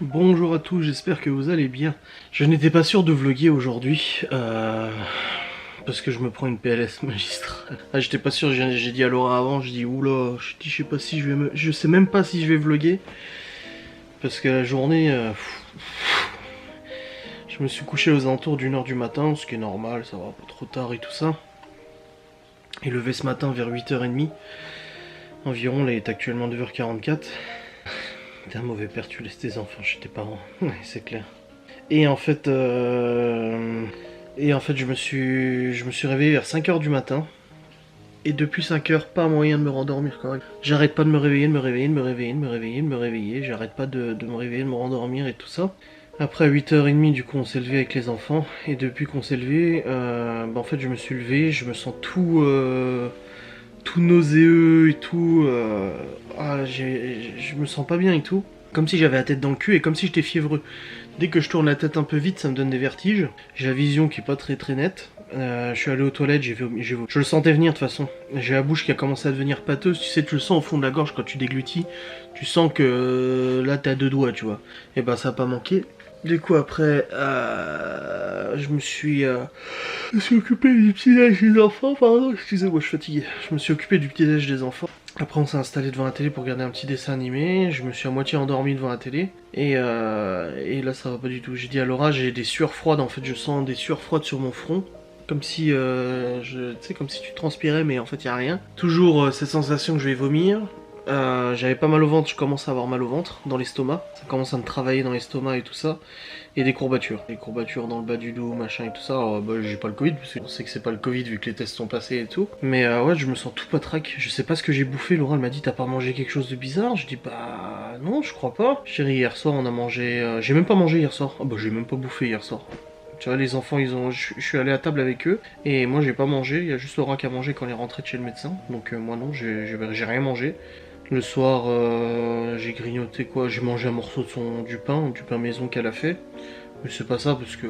Bonjour à tous, j'espère que vous allez bien. Je n'étais pas sûr de vlogger aujourd'hui, parce que je me prends une PLS magistrale. Ah, j'étais pas sûr, j'ai dit à Laura avant, je dis oula, je sais pas si je vais je sais même pas si je vais vlogger, parce que la journée, je me suis couché aux alentours d'1 h du matin, ce qui est normal, ça va pas trop tard et tout ça. Et levé ce matin vers 8 h 30, environ, là il est actuellement 9 h 44. T'es un mauvais père, tu laisses tes enfants chez tes parents, ouais, c'est clair. Et en fait, je me suis réveillé vers 5 h du matin. Et depuis 5 h, pas moyen de me rendormir correct. J'arrête pas de me réveiller, de me réveiller, de me réveiller, de me réveiller, de me réveiller. J'arrête pas de me réveiller, de me rendormir et tout ça. Après à 8 h 30, du coup, on s'est levé avec les enfants. Et depuis qu'on s'est levé, en fait, je me suis levé, je me sens tout nauséeux et tout. Je me sens pas bien et tout. Comme si j'avais la tête dans le cul et comme si j'étais fiévreux. Dès que je tourne la tête un peu vite, ça me donne des vertiges. J'ai la vision qui est pas très très nette. Je suis allé aux toilettes, j'ai vomi. Je le sentais venir de toute façon. J'ai la bouche qui a commencé à devenir pâteuse. Tu sais, tu le sens au fond de la gorge quand tu déglutis. Tu sens que là t'es à deux doigts, tu vois. Et ben ça a pas manqué. Du coup après, je me suis occupé du petit-déj des enfants, pardon, excusez-moi, je suis fatigué. Je me suis occupé du petit-déj des enfants. Après on s'est installé devant la télé pour regarder un petit dessin animé. Je me suis à moitié endormi devant la télé. Et là ça va pas du tout. J'ai dit à Laura, j'ai des sueurs froides, en fait je sens des sueurs froides sur mon front. Comme si, tu sais, comme si tu transpirais mais en fait y a rien. Toujours cette sensation que je vais vomir. J'avais pas mal au ventre, je commence à avoir mal au ventre, dans l'estomac. Ça commence à me travailler dans l'estomac et tout ça. Et des courbatures. Des courbatures dans le bas du dos, machin et tout ça. Alors, j'ai pas le Covid, parce qu'on sait que c'est pas le Covid vu que les tests sont passés et tout. Mais ouais, je me sens tout patraque. Je sais pas ce que j'ai bouffé. Laura elle m'a dit, t'as pas mangé quelque chose de bizarre? Je dis, bah non, je crois pas. Chérie, hier soir on a mangé. J'ai même pas mangé hier soir. Ah bah j'ai même pas bouffé hier soir. Tu vois, les enfants, je suis allé à table avec eux, et moi j'ai pas mangé, il y a juste Laura qui a mangé quand elle est rentrée de chez le médecin, donc moi non, j'ai rien mangé. Le soir, j'ai grignoté quoi, j'ai mangé un morceau du pain maison qu'elle a fait, mais c'est pas ça parce que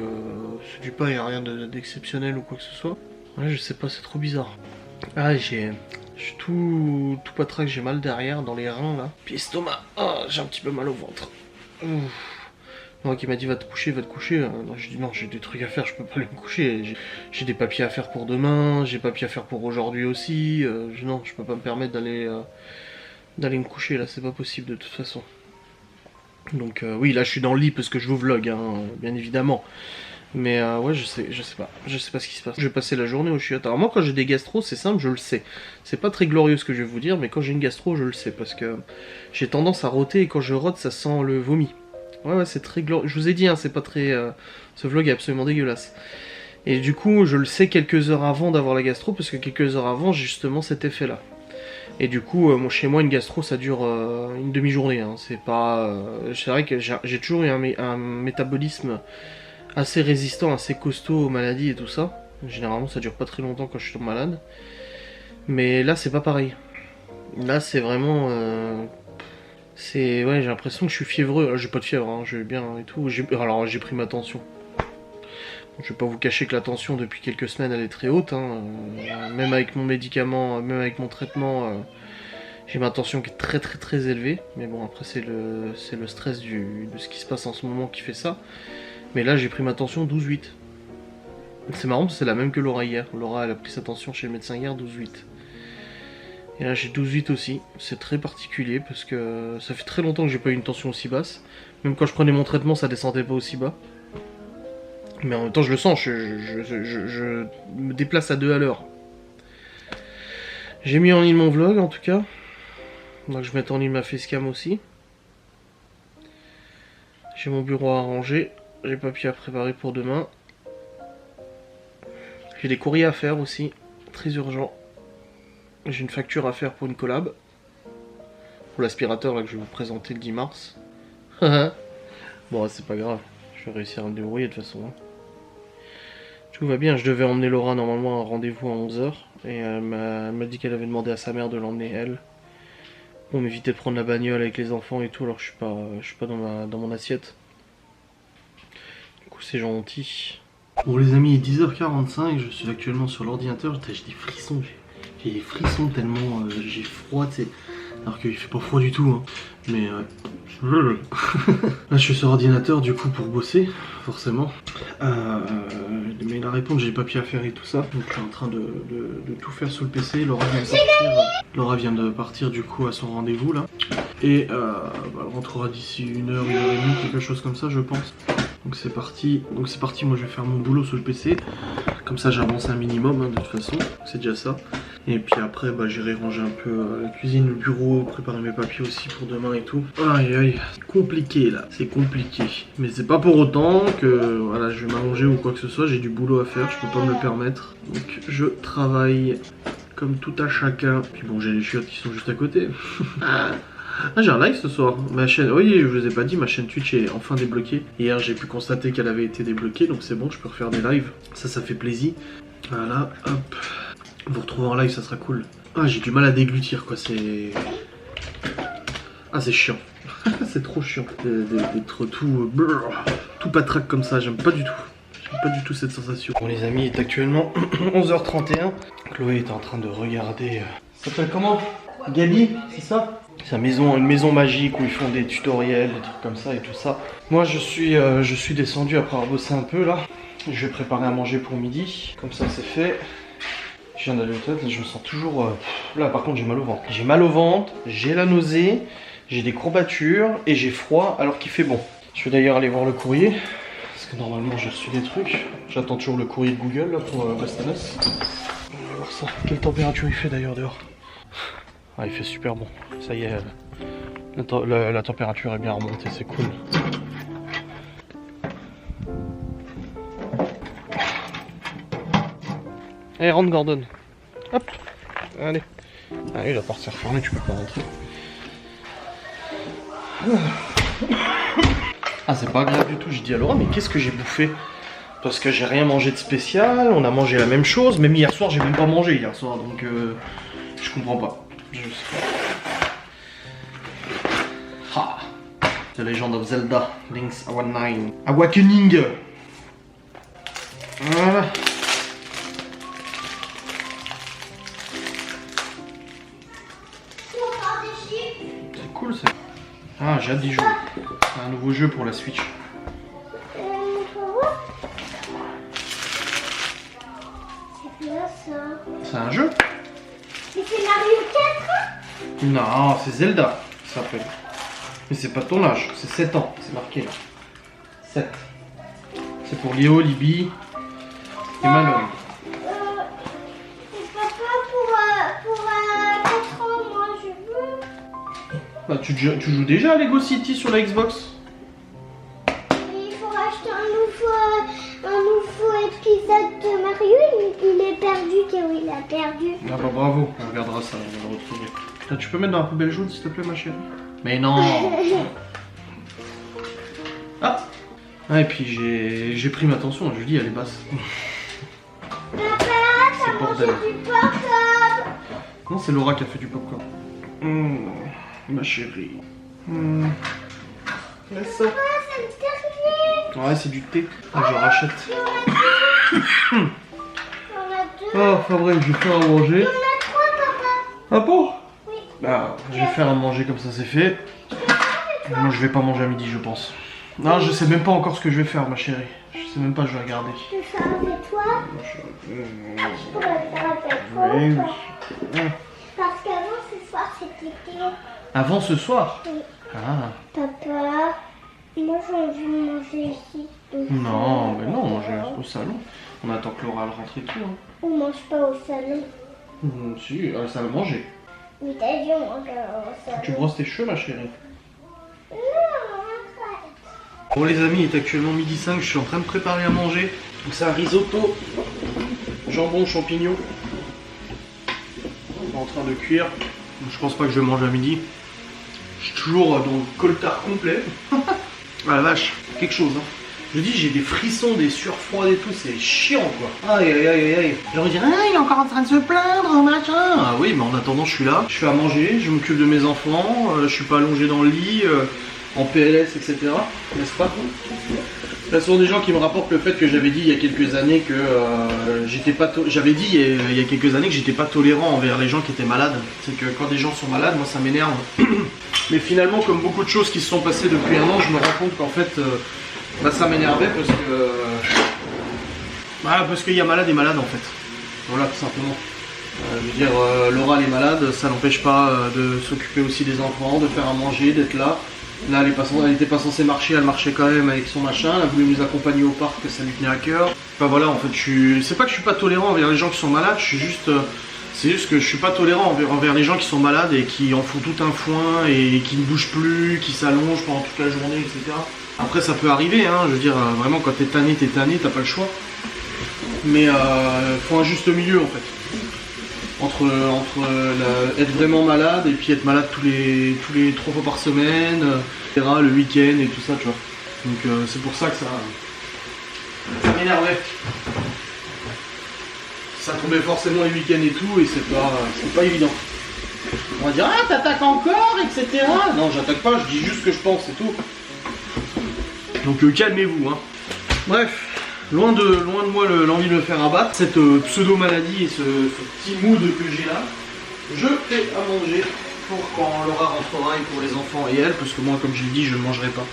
c'est du pain, il y a rien d'exceptionnel ou quoi que ce soit. Ouais, je sais pas, c'est trop bizarre. Ah, je suis tout patraque, j'ai mal derrière, dans les reins là. Puis estomac, j'ai un petit peu mal au ventre. Ouf. Moi qui m'a dit va te coucher, va te coucher. Je dis non, j'ai des trucs à faire, je peux pas aller me coucher. J'ai des papiers à faire pour demain, j'ai des papiers à faire pour aujourd'hui aussi. Non, je peux pas me permettre d'aller me coucher là, c'est pas possible de toute façon. Donc oui, là je suis dans le lit parce que je vous vlog, hein, bien évidemment. Mais ouais, je sais pas ce qui se passe. Je vais passer la journée au chiottes. Alors moi quand j'ai des gastro, c'est simple, je le sais. C'est pas très glorieux ce que je vais vous dire, mais quand j'ai une gastro, je le sais parce que j'ai tendance à roter et quand je rote, ça sent le vomi. Ouais, c'est très glorieux. Je vous ai dit, hein, c'est pas très. Ce vlog est absolument dégueulasse. Et du coup, je le sais quelques heures avant d'avoir la gastro, parce que quelques heures avant, j'ai justement cet effet-là. Et du coup, chez moi, une gastro, ça dure une demi-journée. Hein. C'est pas. C'est vrai que j'ai toujours eu un métabolisme assez résistant, assez costaud aux maladies et tout ça. Généralement, ça dure pas très longtemps quand je suis malade. Mais là, c'est pas pareil. Là, c'est vraiment. Ouais, j'ai l'impression que je suis fiévreux. J'ai pas de fièvre, hein, je vais bien et tout. Alors, j'ai pris ma tension. Je vais pas vous cacher que la tension depuis quelques semaines elle est très haute. Hein. Même avec mon médicament, même avec mon traitement, j'ai ma tension qui est très très très élevée. Mais bon, après, c'est le stress de ce qui se passe en ce moment qui fait ça. Mais là, j'ai pris ma tension 12,8. C'est marrant parce que c'est la même que Laura hier. Laura, elle a pris sa tension chez le médecin hier, 12,8. Et là j'ai 12,8 aussi, c'est très particulier parce que ça fait très longtemps que j'ai pas eu une tension aussi basse. Même quand je prenais mon traitement ça descendait pas aussi bas. Mais en même temps je le sens, je me déplace à 2 à l'heure. J'ai mis en ligne mon vlog en tout cas. Donc je mets en ligne ma facecam aussi. J'ai mon bureau à ranger, j'ai papier à préparer pour demain. J'ai des courriers à faire aussi, très urgent. J'ai une facture à faire pour une collab. Pour l'aspirateur là que je vais vous présenter le 10 mars. Bon, c'est pas grave. Je vais réussir à me débrouiller de toute façon. Hein. Tout va bien. Je devais emmener Laura normalement à un rendez-vous à 11 h. Et elle m'a dit qu'elle avait demandé à sa mère de l'emmener elle. Pour m'éviter de prendre la bagnole avec les enfants et tout alors que je suis pas dans mon assiette. Du coup, c'est gentil. Bon, les amis, il est 10 h 45. Je suis actuellement sur l'ordinateur. J'ai des frissons. J'ai des frissons tellement j'ai froid. Alors qu'il fait pas froid du tout, hein. Mais là je suis sur ordinateur du coup pour bosser, forcément. Des mails à répondre, j'ai des papiers à faire et tout ça. Donc je suis en train de tout faire sur le PC. Laura vient de partir du coup à son rendez-vous là. Et elle rentrera d'ici 1h, 1h30, quelque chose comme ça je pense. Donc c'est parti, moi je vais faire mon boulot sur le PC. Comme ça j'avance un minimum hein, de toute façon, c'est déjà ça. Et puis après j'irai ranger un peu la cuisine, le bureau, préparer mes papiers aussi pour demain et tout. Aïe aïe, c'est compliqué là, c'est compliqué. Mais c'est pas pour autant que voilà, je vais m'allonger ou quoi que ce soit, j'ai du boulot à faire, je peux pas me le permettre. Donc je travaille comme tout à chacun. Puis bon, j'ai les chiottes qui sont juste à côté. Ah, j'ai un live ce soir. Ma chaîne, oui, je vous ai pas dit, ma chaîne Twitch est enfin débloquée. Hier, j'ai pu constater qu'elle avait été débloquée, donc c'est bon, je peux refaire des lives. Ça fait plaisir. Voilà, hop. Vous retrouver en live, ça sera cool. Ah, j'ai du mal à déglutir, quoi. C'est chiant. C'est trop chiant d'être tout patraque comme ça. J'aime pas du tout. J'aime pas du tout cette sensation. Bon, les amis, il est actuellement 11h31. Chloé est en train de regarder. Ça s'appelle comment? Gabi, c'est ça? C'est une maison magique où ils font des tutoriels, des trucs comme ça et tout ça. Moi je suis descendu après avoir bossé un peu là. Je vais préparer à manger pour midi. Comme ça c'est fait. Je viens d'aller aux toilettes, je me sens toujours... Là par contre j'ai mal au ventre. J'ai mal au ventre, j'ai la nausée, j'ai des courbatures et j'ai froid alors qu'il fait bon. Je vais d'ailleurs aller voir le courrier. Parce que normalement j'ai reçu des trucs. J'attends toujours le courrier de Google là pour Bastanos. On va voir ça. Quelle température il fait d'ailleurs dehors? Ah, il fait super bon. Ça y est, la température est bien remontée, c'est cool. Allez, rentre Gordon. Hop. Allez. Allez, la porte s'est refermée, tu peux pas rentrer. Ah, c'est pas grave du tout. J'ai dit à Laura, mais qu'est-ce que j'ai bouffé? Parce que j'ai rien mangé de spécial, on a mangé la même chose. Même hier soir, j'ai même pas mangé hier soir, donc je comprends pas. Ha! The Legend of Zelda, Link's Awakening. Voilà. C'est cool ça. Ah, j'ai hâte d'y jouer. C'est un nouveau jeu pour la Switch. C'est quoi ça? C'est un jeu? Mais c'est Mario 4? Non, c'est Zelda, ça s'appelle. Mais c'est pas ton âge, c'est 7 ans, c'est marqué là. 7. C'est pour Léo, Libby et Manon. C'est papa pour 4 ans, moi je veux. Bah, tu joues déjà à Lego City sur la Xbox? Et il faut acheter un nouveau épisode de Mario, il est perdu, Théo, il a perdu. Ah bah bravo, on regardera ça, on va le retrouver. Là, tu peux mettre dans la poubelle jaune s'il te plaît ma chérie? Mais non. Ah. Ah et puis j'ai pris ma tension, je dis elle est basse. Papa, t'as mangé du popcorn. Non, c'est Laura qui a fait du popcorn. Ma chérie. Laisse ça. Ah, c'est le dernier. Ouais, c'est du thé. Ah, je rachète. Il y en a deux. Oh, Fabrice, je vais faire à manger. Il y en a 3, papa. Ah bon? Oui. Bah, je vais faire à manger comme ça, c'est fait. Moi, je vais pas manger à midi, je pense. Non, je sais même pas encore ce que je vais faire, ma chérie. Je sais même pas, je vais regarder. Je vais faire avec toi. Je pourrais faire avec toi. Oui, ou pas? Parce qu'avant ce soir c'était Théo. Avant ce soir? Oui. Ah. Papa, moi j'ai envie de manger ici. Non, mais non, on mange au salon. On attend que Laura rentre et tout. Hein. On mange pas au salon. Si, à la salle à manger. Mais t'as dit on mange au salon. Tu brosses tes cheveux, ma chérie? Non, arrête. Bon les amis, il est actuellement 12h05, je suis en train de préparer à manger. Donc c'est un risotto, jambon, champignons. En train de cuire. Je pense pas que je vais manger à midi. Je suis toujours dans le coltard complet. Ah la vache, quelque chose hein. Je dis j'ai des frissons, des sueurs froides et tout, c'est chiant quoi. Aïe aïe aïe aïe. J'aurais dit ah il est encore en train de se plaindre machin. Ah oui mais en attendant je suis là, je fais à manger, je m'occupe de mes enfants, je suis pas allongé dans le lit, en PLS, etc. N'est-ce pas? Là, ce sont des gens qui me rapportent le fait que j'avais dit il y a quelques années que j'avais dit il y a quelques années que j'étais pas tolérant envers les gens qui étaient malades. C'est que quand des gens sont malades, moi ça m'énerve. Mais finalement, comme beaucoup de choses qui se sont passées depuis un an, je me rends compte qu'en fait, ça m'énervait parce qu'il y a malade et malade en fait. Voilà, tout simplement. Je veux dire, Laura elle est malade, ça n'empêche pas de s'occuper aussi des enfants, de faire à manger, d'être là. Là, elle était pas censée marcher, elle marchait quand même avec son machin. Elle a voulu nous accompagner au parc, que ça lui tenait à cœur. Enfin voilà, en fait, c'est pas que je suis pas tolérant envers les gens qui sont malades, c'est juste que je suis pas tolérant envers les gens qui sont malades et qui en font tout un foin et qui ne bougent plus, qui s'allongent pendant toute la journée, etc. Après, ça peut arriver, hein. Je veux dire, vraiment, quand t'es tanné, t'as pas le choix. Mais faut un juste milieu, en fait. Entre être vraiment malade et puis être malade tous les 3 fois par semaine, etc., le week-end et tout ça, tu vois. Donc c'est pour ça que ça m'énervait. Ça tombait forcément les week-ends et tout, et c'est pas évident. On va dire, ah t'attaques encore, etc. Non, j'attaque pas, je dis juste ce que je pense, c'est tout. Donc calmez-vous, hein. Bref. Loin de moi l'envie de me faire abattre, cette pseudo-maladie et ce petit mood que j'ai là, je fais à manger pour quand Laura rentrera et pour les enfants et elle, parce que moi, comme je l'ai dit, je ne mangerai pas.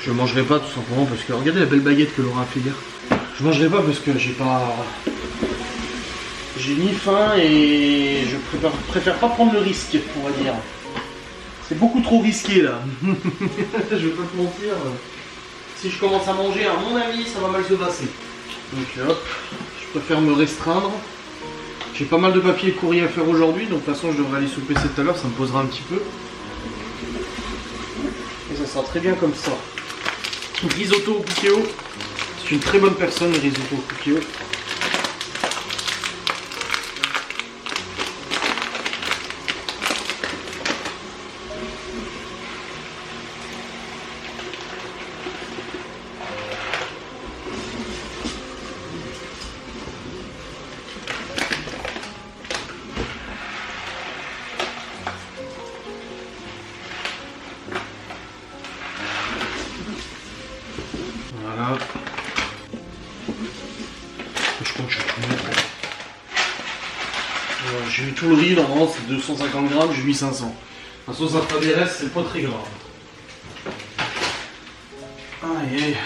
Je ne mangerai pas tout simplement parce que, regardez la belle baguette que Laura a fait hier. Je ne mangerai pas parce que j'ai ni faim et je préfère pas prendre le risque, on va dire. C'est beaucoup trop risqué là. Je vais pas te mentir. Si je commence à manger, à mon avis, ça va mal se passer. Donc hop, je préfère me restreindre. J'ai pas mal de papier et courrier à faire aujourd'hui, donc de toute façon je devrais aller sous le PC tout à l'heure, ça me posera un petit peu. Et ça sera très bien comme ça. Risotto au cookéo. C'est une très bonne personne, le risotto au cookéo. Voilà. Je crois que je vais tout mettre. J'ai eu tout le riz, normalement c'est 250 grammes, j'ai mis 500. De toute façon, ça fera des restes, c'est pas très grave. Aïe aïe.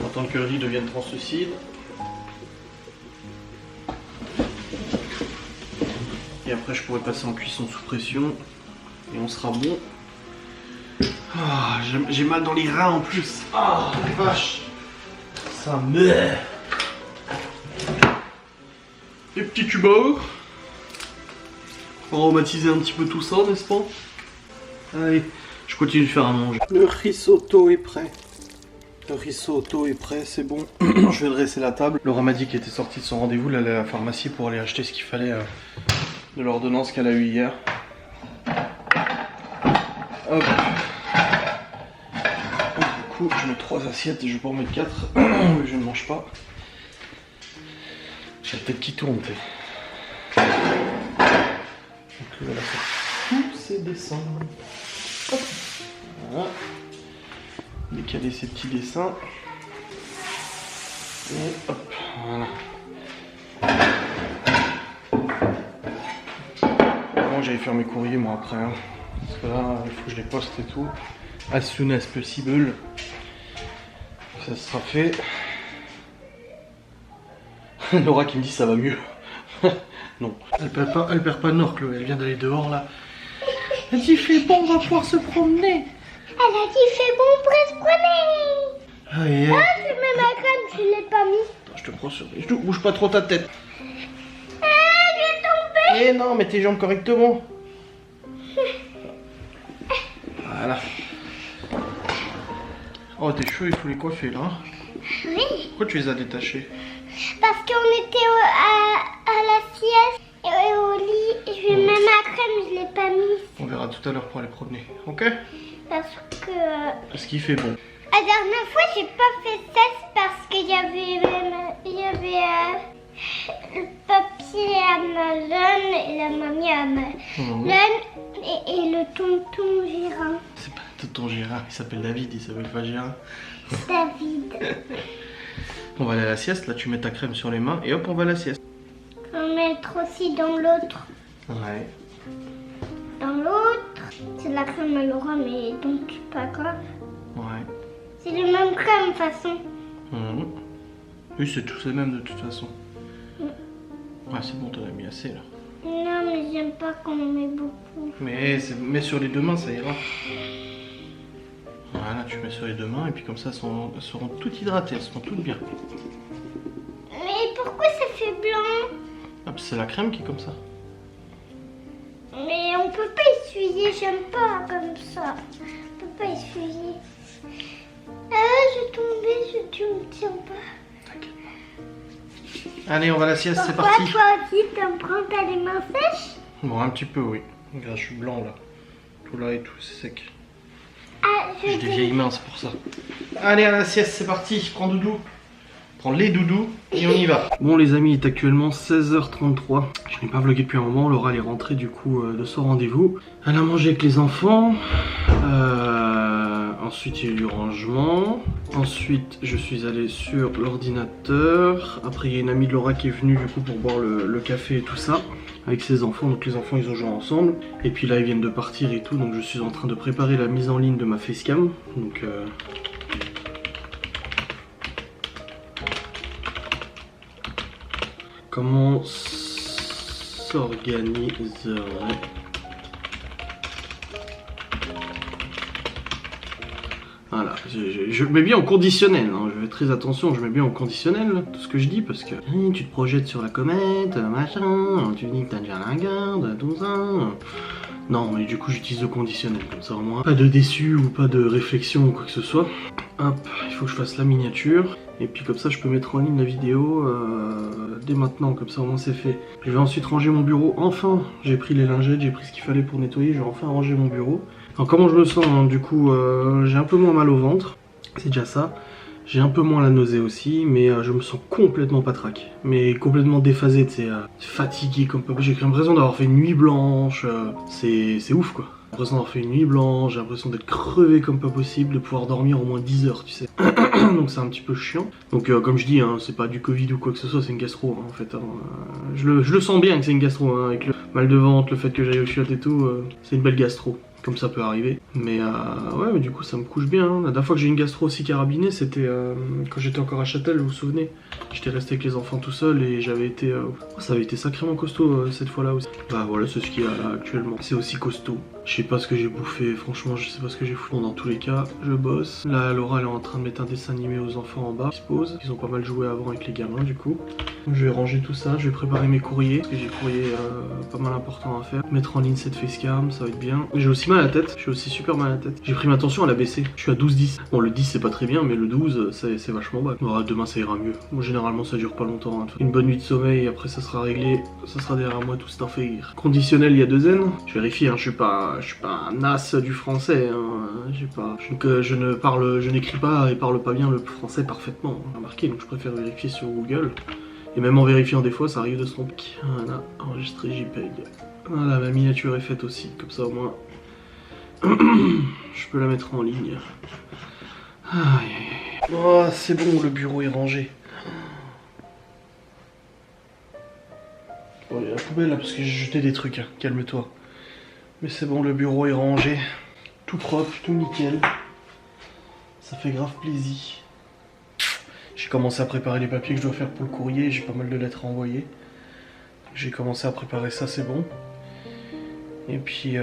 On attend que le riz devienne translucide. Et après je pourrais passer en cuisson sous pression et on sera bon. Ah, j'ai mal dans les reins en plus. Ah la vache. Ça me... Les petits cubos. On va aromatiser un petit peu tout ça, n'est-ce pas? Allez, je continue de faire à manger. Le risotto est prêt. Le risotto est prêt, c'est bon. Je vais dresser la table. Laura m'a dit qu'elle était sortie de son rendez-vous là, à la pharmacie pour aller acheter ce qu'il fallait de l'ordonnance qu'elle a eue hier. Hop. Du coup, je mets 3 assiettes et je vais pas en mettre 4. Je ne mange pas. J'ai la tête qui tourne, tu sais. Donc voilà, tous ces dessins. Hop. Voilà. Décaler ces petits dessins. Et hop, voilà. Bon, j'allais faire mes courriers moi après. Hein. Parce que là, il faut que je les poste et tout. As soon as possible. Ça sera fait. Laura qui me dit ça va mieux. Non. Elle perd pas de nord, Chloé. Elle vient d'aller dehors là. Elle dit il fait bon, on va pouvoir se promener. Elle a dit il fait bon, on pourrait se promener. Ah, ah, je mets ma crème, je l'ai pas mis. Attends, je te prends sur. Je te bouge pas trop ta tête. Ah, je vais tomber. Eh non, mets tes jambes correctement. Voilà. Oh, tes cheveux, il faut les coiffer là. Oui. Pourquoi tu les as détachés? Parce qu'on était à la sieste et au lit. Je vais mettre ma crème, je l'ai pas mise. On verra tout à l'heure pour aller promener, ok? Parce que... Parce qu'il fait bon. La dernière fois, j'ai pas fait 16 parce qu'il y avait le papier Amazon et la mamie Amazon et le tonton Gérard. C'est pas tonton Gérard, il s'appelle David, il s'appelle pas Gérard. David. On va aller à la sieste, là tu mets ta crème sur les mains et hop on va à la sieste. On va mettre aussi dans l'autre. Ouais. Dans l'autre, c'est de la crème à Laura, mais donc pas grave. Ouais. C'est le même crème de toute façon. Oui, c'est tous les mêmes de toute façon. Ouais, c'est bon, t'en as mis assez là. Non, mais j'aime pas qu'on en met beaucoup. Mais mets sur les deux mains, ça ira. Voilà, tu mets sur les deux mains et puis comme ça, elles seront toutes hydratées, elles seront toutes bien. Mais pourquoi ça fait blanc? Ah, c'est la crème qui est comme ça. Mais on peut pas essuyer, j'aime pas comme ça. On peut pas essuyer. Ah, je tombais, tu me tiens pas. T'inquiète. Allez, on va à la sieste, c'est Pourquoi parti. toi aussi t'en prends, t'as les mains sèches? Bon, un petit peu, oui. Regarde, je suis blanc là. Tout là et tout, c'est sec. Ah, J'ai des vieilles mains, c'est pour ça. Allez, à la sieste, c'est parti. Prends Doudou. Prends les doudous et on y va. Bon les amis, il est actuellement 16h33. Je n'ai pas vlogué depuis un moment. Laura elle est rentrée du coup de son rendez-vous. Elle a mangé avec les enfants. Ensuite il y a eu du rangement. Ensuite je suis allé sur l'ordinateur. Après il y a une amie de Laura qui est venue du coup pour boire le café et tout ça. Avec ses enfants, donc les enfants ils ont joué ensemble. Et puis là ils viennent de partir et tout. Donc je suis en train de préparer la mise en ligne de ma facecam. Donc comment s'organiserait voilà, je mets bien en conditionnel, hein. Je fais très attention, je mets bien en conditionnel tout ce que je dis parce que tu te projettes sur la comète, machin, tu dis que t'as déjà la garde, tout ça. Non, mais du coup j'utilise le conditionnel comme ça au moins. Pas de déçu ou pas de réflexion ou quoi que ce soit. Hop, il faut que je fasse la miniature. Et puis comme ça je peux mettre en ligne la vidéo dès maintenant, comme ça au moins c'est fait. Je vais ensuite ranger mon bureau. Enfin, j'ai pris les lingettes, j'ai pris ce qu'il fallait pour nettoyer, je vais enfin ranger mon bureau. Alors comment je me sens, hein, du coup j'ai un peu moins mal au ventre, c'est déjà ça. J'ai un peu moins la nausée aussi, mais je me sens complètement patraque. Mais complètement déphasé, tu sais, fatigué comme pas. J'ai l'impression d'avoir fait une nuit blanche, c'est ouf quoi. J'ai l'impression d'avoir fait une nuit blanche, j'ai l'impression d'être crevé comme pas possible, de pouvoir dormir au moins 10 heures, tu sais. Donc c'est un petit peu chiant. Donc comme je dis, hein, c'est pas du Covid ou quoi que ce soit, c'est une gastro hein, en fait. Hein. Je le sens bien que c'est une gastro, hein, avec le mal de ventre, le fait que j'aille au chiottes et tout, c'est une belle gastro. Comme ça peut arriver. Mais ouais, mais du coup ça me couche bien. Hein. La dernière fois que j'ai eu une gastro aussi carabinée, c'était quand j'étais encore à Châtel, vous vous souvenez. J'étais resté avec les enfants tout seul et j'avais été... ça avait été sacrément costaud cette fois-là aussi. Bah voilà, c'est ce qu'il y a là actuellement. C'est aussi costaud. Je sais pas ce que j'ai bouffé, franchement je sais pas ce que j'ai foutu. Bon, dans tous les cas, je bosse. Là Laura elle est en train de mettre un dessin animé aux enfants en bas. Ils se posent. Ils ont pas mal joué avant avec les gamins du coup. Je vais ranger tout ça, je vais préparer mes courriers. Parce que j'ai courriers pas mal importants à faire. Mettre en ligne cette facecam, ça va être bien. J'ai aussi mal à la tête, je suis aussi super mal à la tête. J'ai pris ma tension à la baisser. Je suis à 12-10. Bon le 10 c'est pas très bien mais le 12 c'est vachement bas. Bon, demain ça ira mieux. Bon, généralement ça dure pas longtemps. Hein. Une bonne nuit de sommeil, après ça sera réglé. Ça sera derrière moi tout c'est un fait. Conditionnel il y a 2 N. Je vérifie, hein, je suis pas un as du français. Hein. Je n'écris pas et parle pas bien le français parfaitement. Remarquez, donc je préfère vérifier sur Google. Et même en vérifiant des fois ça arrive de se tromper. Voilà, enregistré JPEG. Voilà, ma miniature est faite aussi, comme ça au moins je peux la mettre en ligne. Aïe aïe aïe. Oh, c'est bon, le bureau est rangé. Bon, il y a la poubelle là parce que j'ai jeté des trucs, hein. Calme-toi. Mais c'est bon, le bureau est rangé. Tout propre, tout nickel. Ça fait grave plaisir. J'ai commencé à préparer les papiers que je dois faire pour le courrier. J'ai pas mal de lettres à envoyer. J'ai commencé à préparer ça, c'est bon. Et puis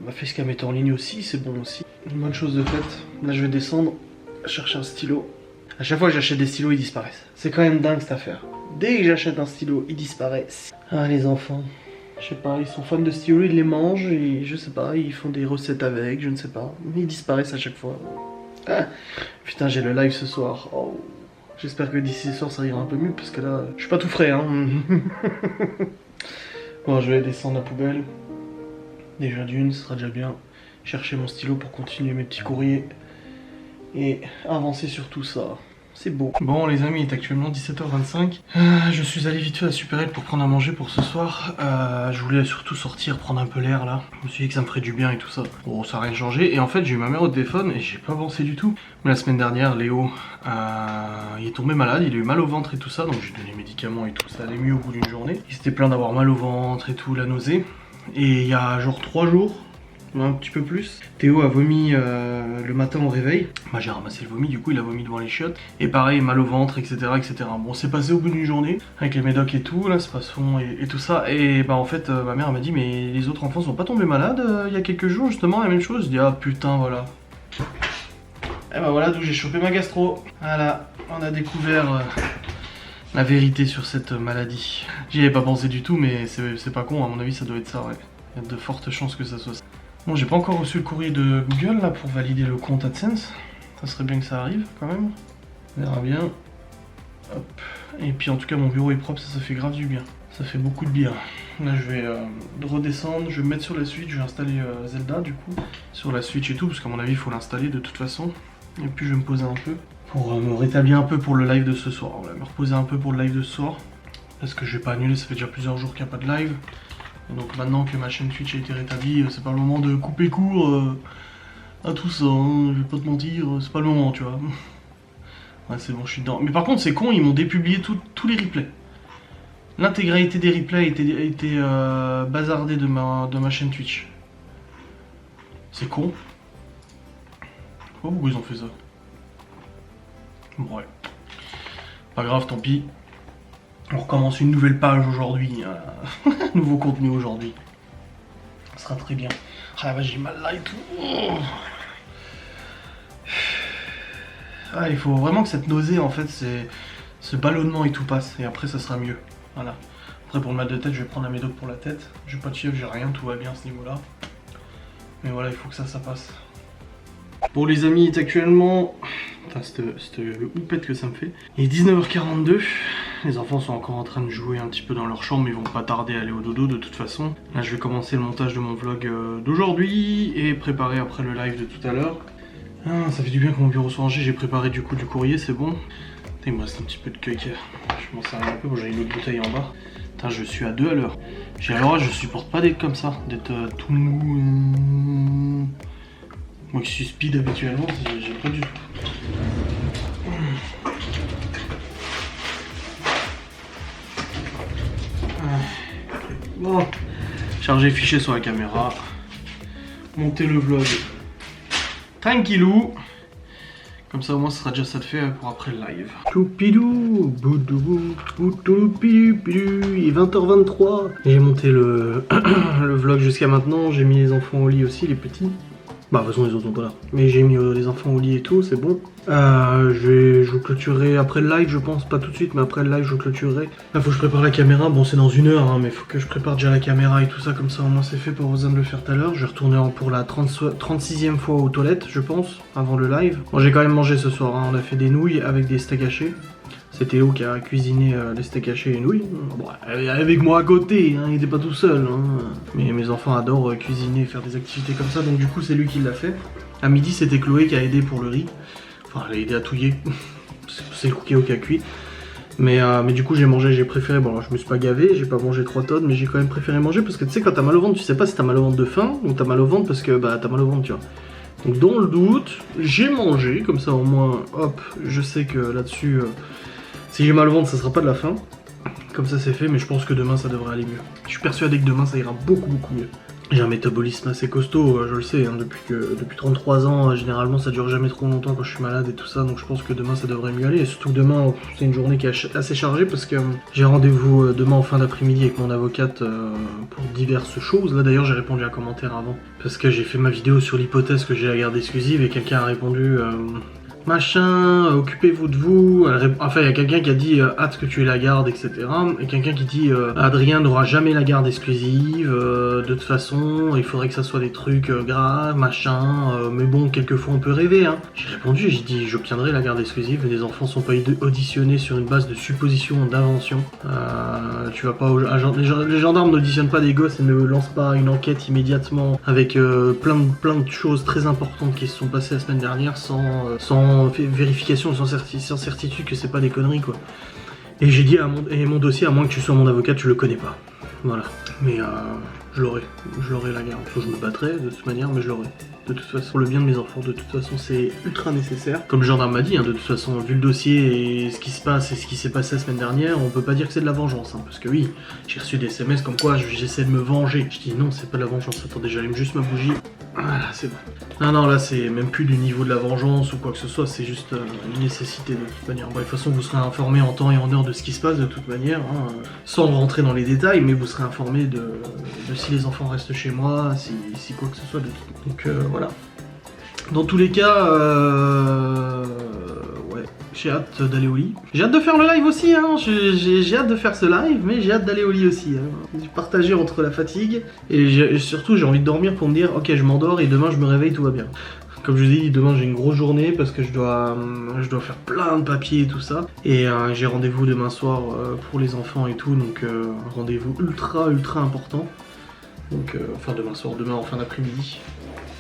ma facecam est en ligne aussi, c'est bon aussi. Une bonne chose de faite. Là je vais descendre, chercher un stylo. À chaque fois que j'achète des stylos, ils disparaissent. C'est quand même dingue cette affaire. Dès que j'achète un stylo, il disparaît. Ah les enfants, je sais pas, ils sont fans de stylos, ils les mangent et je sais pas, ils font des recettes avec, je ne sais pas. Mais ils disparaissent à chaque fois. Ah, putain, j'ai le live ce soir. Oh. J'espère que d'ici ce soir ça ira un peu mieux parce que là, je suis pas tout frais hein. Bon, je vais descendre la poubelle. Déjà d'une, ce sera déjà bien. Chercher mon stylo pour continuer mes petits courriers. et avancer sur tout ça. C'est beau. Bon les amis, il est actuellement 17h25. Je suis allé vite fait à Super 8 pour prendre à manger pour ce soir. Je voulais surtout sortir, prendre un peu l'air là. Je me suis dit que ça me ferait du bien et tout ça. Bon, ça n'a rien changé. Et en fait, j'ai eu ma mère au téléphone et j'ai pas avancé du tout. Mais la semaine dernière, Léo, il est tombé malade, il a eu mal au ventre et tout ça. Donc j'ai donné les médicaments et tout, ça allait mieux au bout d'une journée. Il s'était plaint d'avoir mal au ventre et tout, la nausée. Et il y a genre 3 jours, un petit peu plus, Théo a vomi le matin au réveil. Bah, j'ai ramassé le vomi, du coup il a vomi devant les chiottes. Et pareil, mal au ventre, etc. etc. Bon, c'est passé au bout d'une journée, avec les médocs et tout, là, c'est pas son et tout ça. Et bah en fait, ma mère m'a dit, mais les autres enfants sont pas tombés malades il y a quelques jours, justement, la même chose. Je dis, ah putain, voilà. Et bah voilà d'où j'ai chopé ma gastro. Voilà, on a découvert la vérité sur cette maladie. J'y avais pas pensé du tout, mais c'est pas con, à mon avis ça doit être ça, ouais. Il y a de fortes chances que ça soit ça. Bon, j'ai pas encore reçu le courrier de Google là pour valider le compte AdSense. Ça serait bien que ça arrive quand même. On verra bien. Hop. Et puis en tout cas mon bureau est propre, ça fait grave du bien. Ça fait beaucoup de bien. Là je vais redescendre, je vais me mettre sur la Switch, je vais installer Zelda du coup. Sur la Switch et tout, parce qu'à mon avis il faut l'installer de toute façon. Et puis je vais me poser un peu pour me rétablir un peu pour le live de ce soir. Voilà, me reposer un peu pour le live de ce soir. Parce que je vais pas annuler, ça fait déjà plusieurs jours qu'il n'y a pas de live. Et donc maintenant que ma chaîne Twitch a été rétablie, c'est pas le moment de couper court à tout ça, hein, je vais pas te mentir, c'est pas le moment, tu vois. Ouais, c'est bon, je suis dedans. Mais par contre, c'est con, ils m'ont dépublié tous les replays. L'intégralité des replays a été bazardée de ma chaîne Twitch. C'est con. Je sais pas pourquoi ils ont fait ça. Bon, ouais. Pas grave, tant pis. On recommence une nouvelle page aujourd'hui, nouveau contenu aujourd'hui. Ça sera très bien. Ah bah j'ai mal là et tout. Ah, il faut vraiment que cette nausée en fait, ce ballonnement et tout passe. Et après ça sera mieux. Voilà. Après pour le mal de tête, je vais prendre un médoc pour la tête. J'ai pas de fièvre, j'ai rien, tout va bien à ce niveau là. Mais voilà, il faut que ça passe. Bon les amis, il est actuellement... Putain, cette houppette que ça me fait. Il est 19h42. Les enfants sont encore en train de jouer un petit peu dans leur chambre, mais ils vont pas tarder à aller au dodo de toute façon. Là je vais commencer le montage de mon vlog d'aujourd'hui et préparer après le live de tout à l'heure. Ah, ça fait du bien que mon bureau soit rangé, j'ai préparé du coup du courrier, c'est bon. Il me reste un petit peu de cake, je m'en sers un peu, bon, j'ai une autre bouteille en bas. Putain, je suis à 2 à l'heure. Alors je supporte pas d'être comme ça, d'être tout mou. Moi qui suis speed habituellement, j'ai pas du tout. Bon, charger fichier sur la caméra, monter le vlog tranquillou, comme ça au moins ça sera déjà ça de fait pour après le live. Toupidou, boudou, toupidou, il est 20h23. J'ai monté le vlog jusqu'à maintenant, j'ai mis les enfants au lit aussi, les petits. Bah de toute façon les autres sont pas là. Mais j'ai mis les enfants au lit et tout, c'est bon. Je clôturerai après le live je pense, pas tout de suite mais après le live je clôturerai. Là faut que je prépare la caméra, bon c'est dans 1 heure hein, mais faut que je prépare déjà la caméra et tout ça, comme ça au moins c'est fait, pas besoin de le faire tout à l'heure. Je vais retourner pour la 36e fois aux toilettes je pense, avant le live. Bon j'ai quand même mangé ce soir, hein. On a fait des nouilles avec des steaks hachés. C'est Théo qui a cuisiné les steaks hachés et nouilles. Bon, avec moi à côté, hein, il n'était pas tout seul. Hein. Mais mes enfants adorent cuisiner et faire des activités comme ça, donc du coup c'est lui qui l'a fait. À midi c'était Chloé qui a aidé pour le riz. Enfin elle a aidé à touiller. C'est le Théo qui a cuit. Mais du coup j'ai mangé, j'ai préféré, bon alors, je me suis pas gavé, j'ai pas mangé 3 tonnes, mais j'ai quand même préféré manger parce que tu sais quand t'as mal au ventre, tu sais pas si t'as mal au ventre de faim ou t'as mal au ventre parce que bah t'as mal au ventre tu vois. Donc dans le doute, j'ai mangé, comme ça au moins, hop, je sais que là-dessus... Si j'ai mal au ventre, ça sera pas de la faim. Comme ça c'est fait, mais je pense que demain ça devrait aller mieux. Je suis persuadé que demain ça ira beaucoup mieux. J'ai un métabolisme assez costaud, je le sais, hein, depuis 33 ans, généralement ça dure jamais trop longtemps quand je suis malade et tout ça, donc je pense que demain ça devrait mieux aller. Et surtout que demain, c'est une journée qui est assez chargée parce que j'ai rendez-vous demain en fin d'après-midi avec mon avocate pour diverses choses. Là d'ailleurs j'ai répondu à un commentaire avant, parce que j'ai fait ma vidéo sur l'hypothèse que j'ai la garde exclusive et quelqu'un a répondu... machin, occupez-vous de vous. Enfin, il y a quelqu'un qui a dit hâte que tu aies la garde, etc. Et quelqu'un qui dit Adrien n'aura jamais la garde exclusive, de toute façon, il faudrait que ça soit des trucs graves, machin, mais bon, quelquefois on peut rêver, hein. J'ai répondu, j'ai dit j'obtiendrai la garde exclusive, mais les enfants sont pas auditionnés sur une base de supposition, d'invention. Tu vas pas les gendarmes n'auditionnent pas des gosses et ne lancent pas une enquête immédiatement avec plein de choses très importantes qui se sont passées la semaine dernière sans vérification, sans certitude que c'est pas des conneries, quoi. Et j'ai dit mon dossier, à moins que tu sois mon avocat, tu le connais pas. Voilà. Mais je l'aurai la garde. Je me battrai de toute manière, mais je l'aurai. De toute façon, pour le bien de mes enfants, de toute façon, c'est ultra nécessaire. Comme le gendarme m'a dit, hein, de toute façon, vu le dossier et ce qui se passe et ce qui s'est passé la semaine dernière, on peut pas dire que c'est de la vengeance. Hein, parce que oui, j'ai reçu des SMS comme quoi j'essaie de me venger. Je dis non, c'est pas de la vengeance. Attendez, j'allume juste ma bougie. Voilà, c'est bon. Non, là, c'est même plus du niveau de la vengeance ou quoi que ce soit, c'est juste une nécessité de toute manière. Bon, de toute façon, vous serez informé en temps et en heure de ce qui se passe de toute manière, hein, sans rentrer dans les détails, mais vous serez informé de si les enfants restent chez moi, si quoi que ce soit de tout. Donc voilà. Dans tous les cas, ouais, j'ai hâte d'aller au lit. J'ai hâte de faire le live aussi, hein. J'ai hâte de faire ce live, mais j'ai hâte d'aller au lit aussi. Hein. J'ai partagé entre la fatigue et surtout j'ai envie de dormir pour me dire ok, je m'endors et demain je me réveille, tout va bien. Comme je vous ai dit, demain j'ai une grosse journée parce que je dois faire plein de papiers et tout ça. Et j'ai rendez-vous demain soir pour les enfants et tout, donc rendez-vous ultra important. Donc enfin demain soir, demain en fin d'après-midi.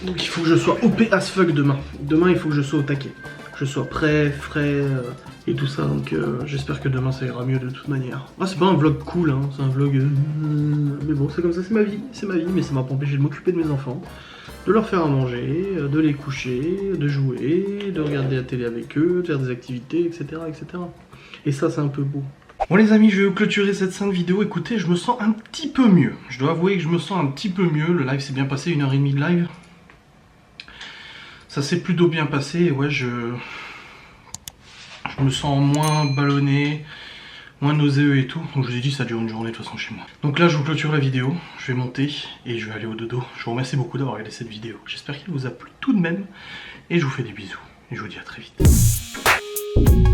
Donc il faut que je sois OP as fuck demain. Demain il faut que je sois au taquet. Que je sois prêt, frais et tout ça. Donc j'espère que demain ça ira mieux de toute manière. Ah, c'est pas un vlog cool, hein, c'est un vlog... mais bon, c'est comme ça, c'est ma vie, mais ça m'a pas empêché de m'occuper de mes enfants. De leur faire à manger, de les coucher, de jouer, de regarder la télé avec eux, de faire des activités, etc. etc. Et ça c'est un peu beau. Bon les amis, je vais clôturer cette sainte vidéo. Écoutez, je me sens un petit peu mieux. Je dois avouer que je me sens un petit peu mieux. Le live s'est bien passé, 1h30 de live. Ça s'est plutôt bien passé. Et ouais, je me sens moins ballonné, moins nauséeux et tout. Donc je vous ai dit, ça dure une journée de toute façon chez moi. Donc là, je vous clôture la vidéo. Je vais monter et je vais aller au dodo. Je vous remercie beaucoup d'avoir regardé cette vidéo. J'espère qu'elle vous a plu tout de même. Et je vous fais des bisous. Et je vous dis à très vite.